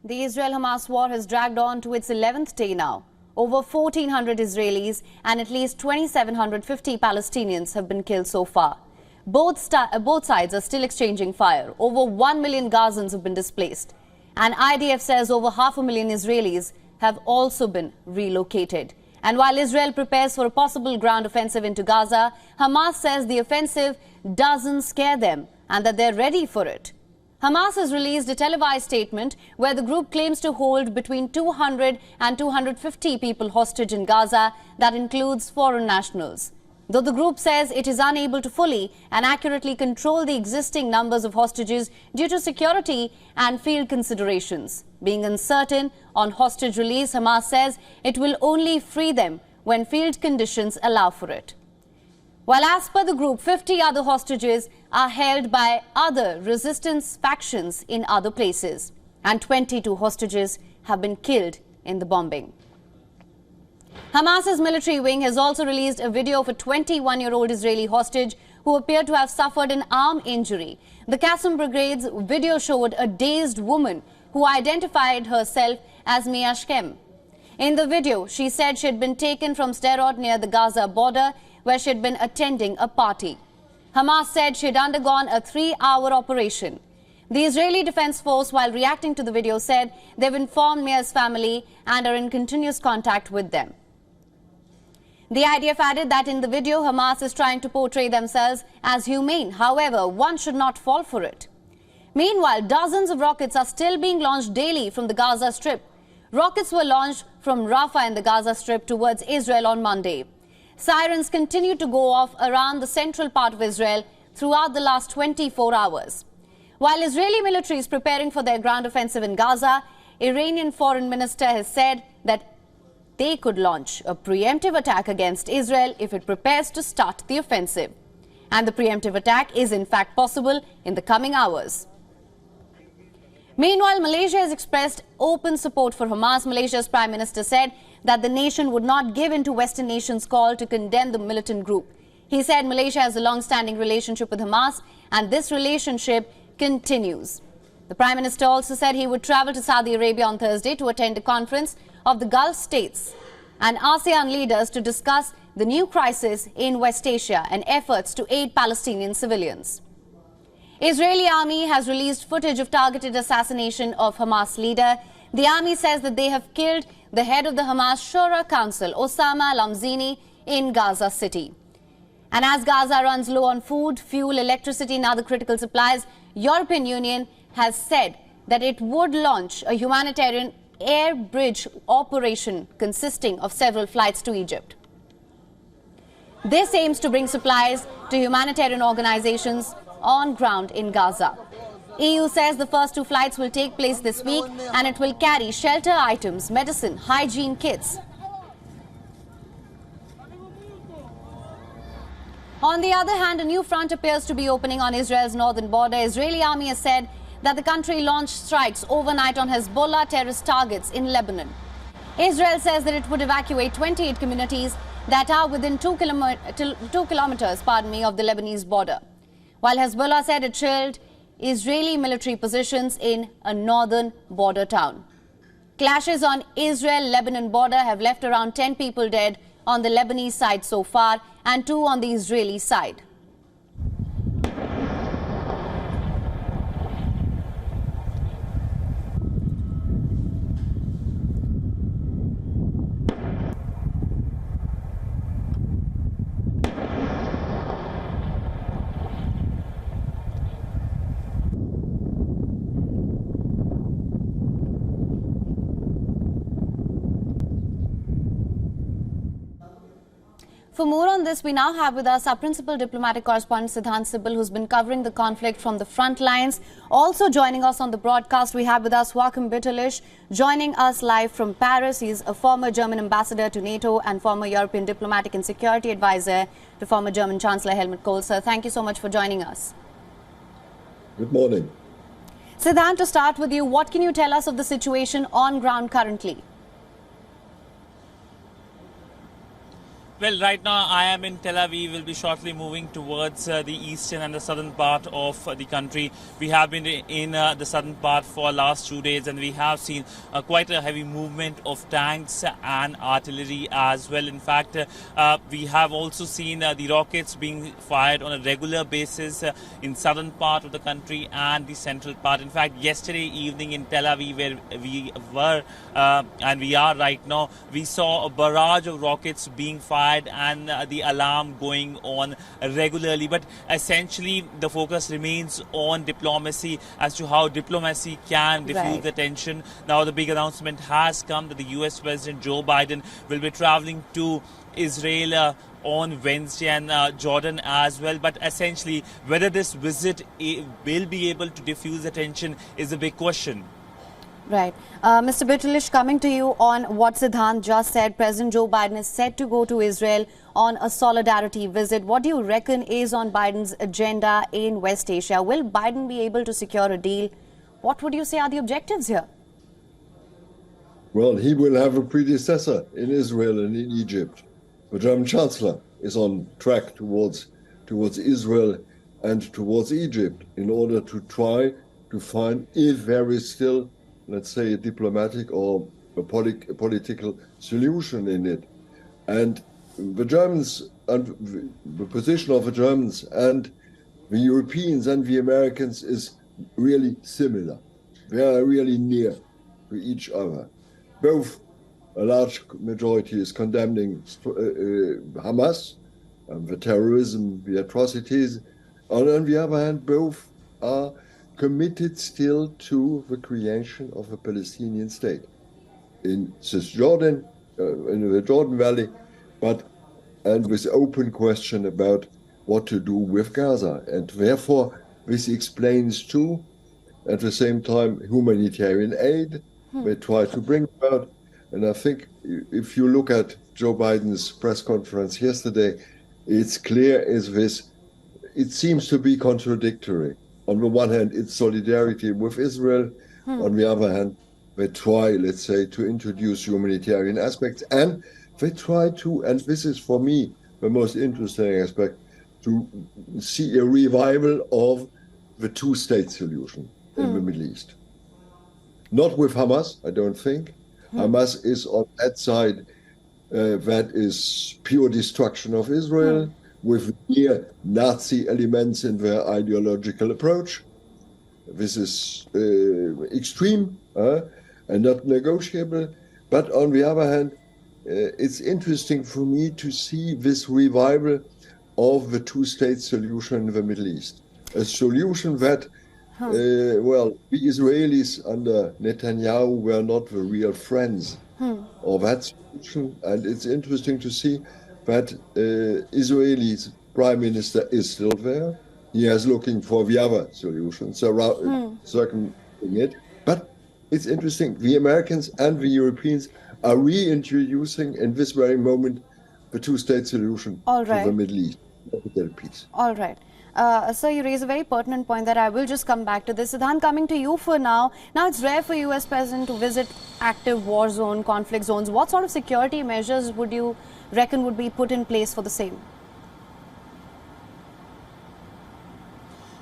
The Israel-Hamas war has dragged on to its 11th day now. Over 1,400 Israelis and at least 2,750 Palestinians have been killed so far. Both sides are still exchanging fire. Over 1 million Gazans have been displaced. And IDF says over 500,000 Israelis have also been relocated. And while Israel prepares for a possible ground offensive into Gaza, Hamas says the offensive doesn't scare them and that they're ready for it. Hamas has released a televised statement where the group claims to hold between 200 and 250 people hostage in Gaza. That includes foreign nationals. Though the group says it is unable to fully and accurately control the existing numbers of hostages due to security and field considerations. Being uncertain on hostage release, Hamas says it will only free them when field conditions allow for it. While as per the group, 50 other hostages are held by other resistance factions in other places, and 22 hostages have been killed in the bombing. Hamas's military wing has also released a video of a 21-year-old Israeli hostage who appeared to have suffered an arm injury. The Qassam Brigade's video showed a dazed woman who identified herself as Mia Shkem. In the video, she said she had been taken from Sderot near the Gaza border, where she had been attending a party. Hamas said she had undergone a 3-hour operation. The Israeli Defense Force, while reacting to the video, said they've informed Mia's family and are in continuous contact with them. The IDF added that in the video, Hamas is trying to portray themselves as humane. However, one should not fall for it. Meanwhile, dozens of rockets are still being launched daily from the Gaza Strip. Rockets were launched from Rafah in the Gaza Strip towards Israel on Monday. Sirens continue to go off around the central part of Israel throughout the last 24 hours. While Israeli military is preparing for their ground offensive in Gaza, Iranian foreign minister has said that they could launch a preemptive attack against Israel if it prepares to start the offensive. And the preemptive attack is in fact possible in the coming hours. Meanwhile, Malaysia has expressed open support for Hamas. Malaysia's Prime Minister said that the nation would not give in to Western nations' call to condemn the militant group. He said Malaysia has a long-standing relationship with Hamas and this relationship continues. The Prime Minister also said he would travel to Saudi Arabia on Thursday to attend a conference of the Gulf states and ASEAN leaders to discuss the new crisis in West Asia and efforts to aid Palestinian civilians. Israeli army has released footage of targeted assassination of Hamas leader. The army says that they have killed the head of the Hamas Shura Council, Osama Lamzini, in Gaza City. And as Gaza runs low on food, fuel, electricity and other critical supplies, European Union has said that it would launch a humanitarian air bridge operation consisting of several flights to Egypt. This aims to bring supplies to humanitarian organizations on ground in Gaza. EU says the first 2 flights will take place this week and it will carry shelter items, medicine, hygiene kits. On the other hand, a new front appears to be opening on Israel's northern border. Israeli army has said that the country launched strikes overnight on Hezbollah terrorist targets in Lebanon. Israel says that it would evacuate 28 communities that are within 2 kilometers of the Lebanese border. While Hezbollah said it shelled Israeli military positions in a northern border town. Clashes on Israel-Lebanon border have left around 10 people dead on the Lebanese side so far and 2 on the Israeli side. For more on this, we now have with us our principal diplomatic correspondent, Siddhant Sibal, who's been covering the conflict from the front lines. Also joining us on the broadcast, we have with us Joachim Bitterlich, joining us live from Paris. He's a former German ambassador to NATO and former European diplomatic and security advisor to former German Chancellor Helmut Kohl. Sir, thank you so much for joining us. Good morning. Siddhant, to start with you, what can you tell us of the situation on ground currently? Well, right now I am in Tel Aviv. We'll be shortly moving towards the eastern and the southern part of the country. We have been in the southern part for last 2 days, and we have seen quite a heavy movement of tanks and artillery as well. In fact, we have also seen the rockets being fired on a regular basis in southern part of the country and the central part. In fact, yesterday evening in Tel Aviv, where we were and we are right now, we saw a barrage of rockets being fired and the alarm going on regularly. But essentially the focus remains on diplomacy as to how diplomacy can diffuse the tension. Now the big announcement has come that the US President Joe Biden will be traveling to Israel on Wednesday and Jordan as well. But essentially whether this visit will be able to diffuse the tension is a big question. Right. Mr. Bitterlich, coming to you on what Siddhant just said, President Joe Biden is set to go to Israel on a solidarity visit. What do you reckon is on Biden's agenda in West Asia? Will Biden be able to secure a deal? What would you say are the objectives here? Well, he will have a predecessor in Israel and in Egypt. The German Chancellor is on track towards Israel and towards Egypt in order to try to find if there is still, let's say, a diplomatic or a political solution in it. And the Germans, and the position of the Germans and the Europeans and the Americans is really similar. They are really near to each other. Both, a large majority is condemning Hamas and the terrorism, the atrocities. And on the other hand, both are committed still to the creation of a Palestinian state in Cisjordan, in the Jordan Valley, and with open question about what to do with Gaza. And therefore, this explains too, at the same time, humanitarian aid they try to bring about. And I think if you look at Joe Biden's press conference yesterday, it's clear it seems to be contradictory. On the one hand, it's solidarity with Israel. On the other hand, they try, let's say, to introduce humanitarian aspects. And they try to, and this is for me the most interesting aspect, to see a revival of the two-state solution in the Middle East. Not with Hamas, I don't think. Hamas is on that side that is pure destruction of Israel, with near Nazi elements in their ideological approach. This is extreme and not negotiable. But on the other hand, it's interesting for me to see this revival of the two-state solution in the Middle East. A solution that, well, the Israelis under Netanyahu were not the real friends of that solution. And it's interesting to see that Israeli's prime minister is still there. He is looking for the other solution, circumventing it. But it's interesting, the Americans and the Europeans are reintroducing in this very moment the two-state solution to the Middle East. Peace. All right. So you raise a very pertinent point that I will just come back to this. Siddhant, coming to you for now. Now it's rare for US President to visit active war zone, conflict zones. What sort of security measures would you reckon would be put in place for the same?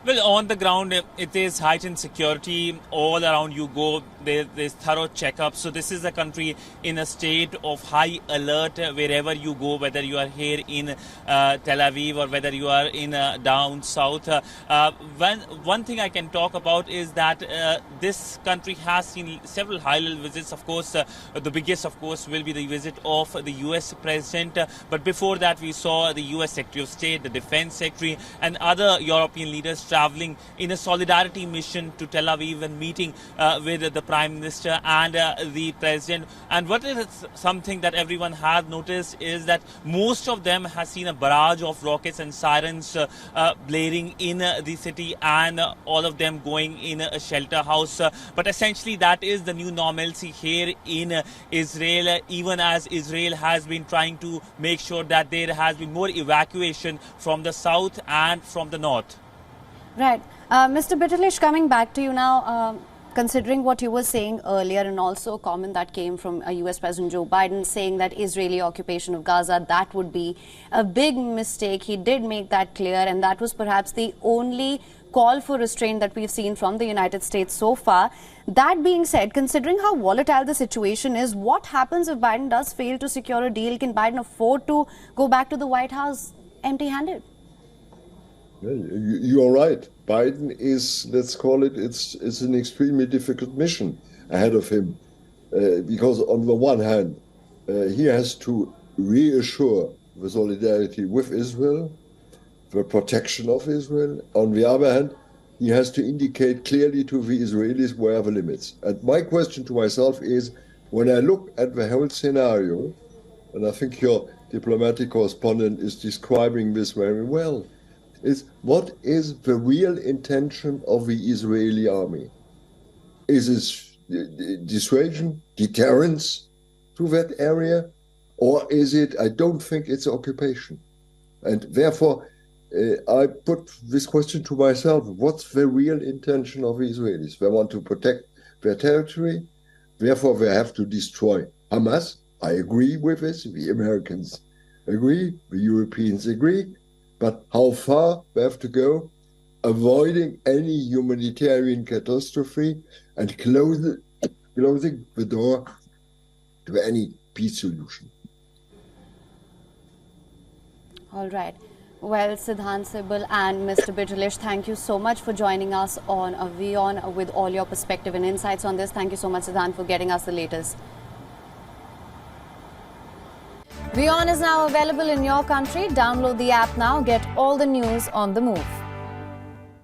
Well, on the ground, it is heightened security. All around you go, there's thorough checkups. So this is a country in a state of high alert wherever you go, whether you are here in Tel Aviv or whether you are in down south. One thing I can talk about is that this country has seen several high-level visits. Of course, the biggest, of course, will be the visit of the US President. But before that, we saw the US Secretary of State, the Defense Secretary, and other European leaders traveling in a solidarity mission to Tel Aviv and meeting with the Prime Minister and the President. And what is something that everyone has noticed is that most of them have seen a barrage of rockets and sirens blaring in the city, and all of them going in a shelter house. But essentially that is the new normalcy here in Israel, even as Israel has been trying to make sure that there has been more evacuation from the south and from the north. Right. Mr. Bitterlich, coming back to you now, considering what you were saying earlier, and also a comment that came from US President Joe Biden saying that Israeli occupation of Gaza, that would be a big mistake. He did make that clear, and that was perhaps the only call for restraint that we've seen from the United States so far. That being said, considering how volatile the situation is, what happens if Biden does fail to secure a deal? Can Biden afford to go back to the White House empty-handed? You're right. Biden is, let's call it, it's an extremely difficult mission ahead of him. Because on the one hand, he has to reassure the solidarity with Israel, the protection of Israel. On the other hand, he has to indicate clearly to the Israelis where are the limits. And my question to myself is, when I look at the whole scenario, and I think your diplomatic correspondent is describing this very well, is what is the real intention of the Israeli army? Is it dissuasion, deterrence to that area? Or is it, I don't think it's occupation. And therefore, I put this question to myself, what's the real intention of the Israelis? They want to protect their territory, therefore they have to destroy Hamas. I agree with this, the Americans agree, the Europeans agree, but how far they have to go, avoiding any humanitarian catastrophe and closing the door to any peace solution. All right. Well, Siddhant Sibal and Mr. Bitterlich, thank you so much for joining us on WION with all your perspective and insights on this. Thank you so much, Siddhant, for getting us the latest. WION is now available in your country. Download the app now. Get all the news on the move.